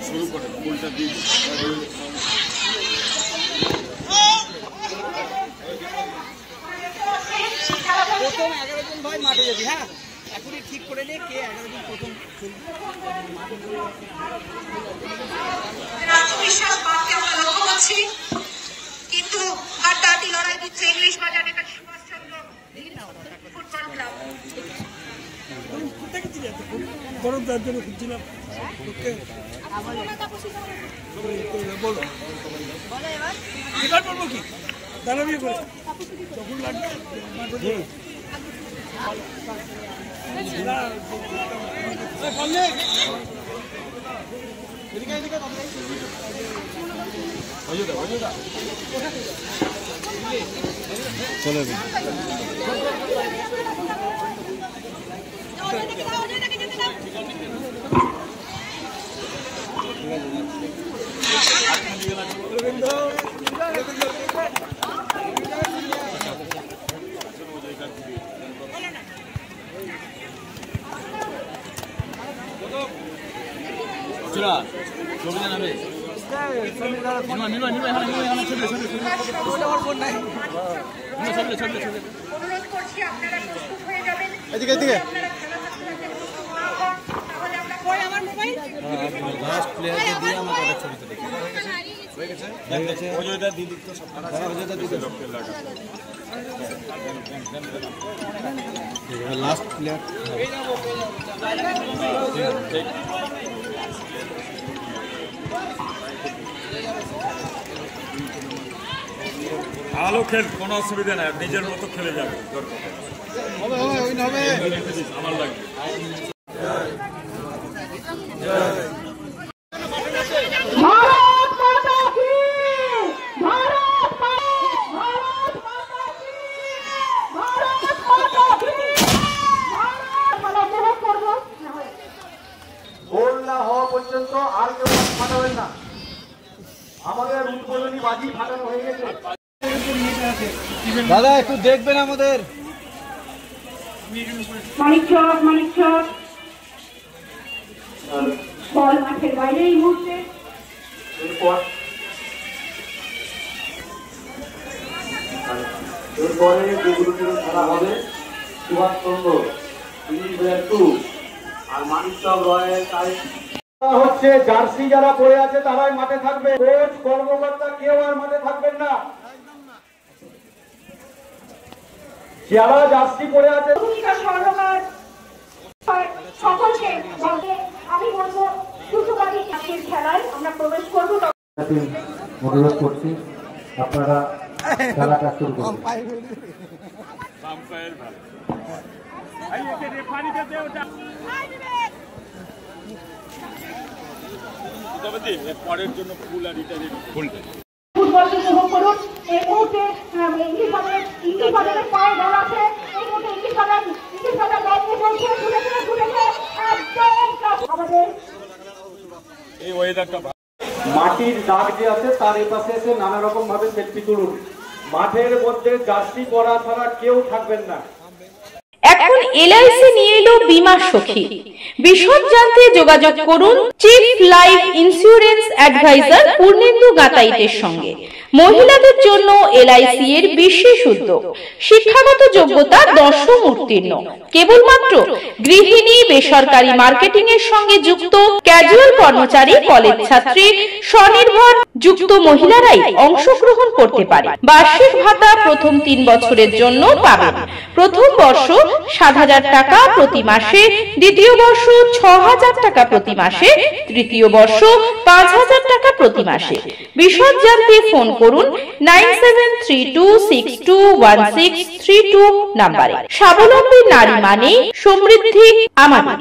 শুরু করে ফুলটা দিয়ে প্রথম 11 জন ভাই মাঠে যাবি। হ্যাঁ, এখনই ঠিক করে নে কে 11 জন প্রথম আত্মবিশ্বাস বাড়তে আমরা লক্ষ্য করছি, কিন্তু হাড্ডাহাড্ডি লড়াই দিচ্ছে ইংলিশ বাজার এটা সুভাষচন্দ্র ফুটবল ক্লাব। গরম তার জন্য খুঁজছিলাম। এবার বলবো কি দাঁড়াবি করে তখন লাগবে চলে ছবিটা নামে অনুরোধ করছি আপনারা প্রস্তুত হয়ে যাবেন। এদিকে এদিকে লাস্ট প্লেয়ারকে দিয়ে আমাকে একটা ছবি তুলে হয়ে গেছে অজয়দা দিদি তো সব অজয়দা দিদি লাস্ট প্লেয়ার ভালো খেল, কোনো অসুবিধা নাই, নিজের মতো খেলে যাবে। আমার লাগবে গোল না হওয়া পর্যন্ত আর কেউ ফাটাবেন না। আমাদের উদ্বোধনী বাজি ফাটানো হয়ে গেছে। দাদা একটু দেখবেন আমাদের মানিকচক বল মাঠের বাইরে এই মুহূর্তে। এরপরে যেগুলো খেলা হবে সুভাষচন্দ্র আর মানিকচক রয়্যাল হচ্ছে জার্সি যারা পড়ে আছে তারাই মাঠে থাকবে, কোচ কর্মকর্তা কেউ আর মাঠে থাকবেন না। যারা জার্সি পড়ে আছে স্বর্ণকার সকলকে আমি বলবো সুযোগালী চাকরির খেলায় আমরা প্রবেশ করবো। অনুরোধ করছি আপনারা খেলাটা শুরু করুন। পরের জন্য ফুল আর ইটারি ফুলটা ফুটবলকে উপভোগ করুন। এই মুহূর্তে ইংলিশ বাজারের পায়ে বল আছে। এই মুহূর্তে ইংলিশ বাজার বল নিয়ে চলছে, ঘুরেছে একদম আমাদের এই ওয়েদারটা মাটির দাগ যে আছে তার এপাশে এসে নানা রকম ভাবে সেলফি তুলুন। মাঠের মধ্যে জার্সি পরা ছাড়া কেউ থাকবেন না। এখন এলআইসি নিয়ে এলো বীমা সখী। বিশদ জানতে যোগাযোগ করুন chief life insurance advisor Purnendu গাতাইতের সঙ্গে। মহিলাদের জন্য এলআইসি এর বিশেষ উদ্যোগ। শিক্ষাগত যোগ্যতা 10ম উত্তীর্ণ, কেবলমাত্র গৃহিণী, বেসরকারি মার্কেটিং এর সঙ্গে যুক্ত, ক্যাজুয়াল কর্মচারী, কলেজ ছাত্রী, স্বনির্ভর যুক্ত মহিলারাই অংশগ্রহণ করতে পারে। বার্ষিক ভাতা প্রথম 3 বছরের জন্য পাবেন। প্রথম বর্ষ 7,000 টাকা প্রতি মাসে, দ্বিতীয় বর্ষ 6,000 টাকা প্রতি মাসে, তৃতীয় বর্ষ 5,000 টাকা প্রতি মাসে। বিশদ জানতে ফোন করুন 9732621632 নম্বরে। স্বাবলম্বী নারী মানে সমৃদ্ধি আমাদের।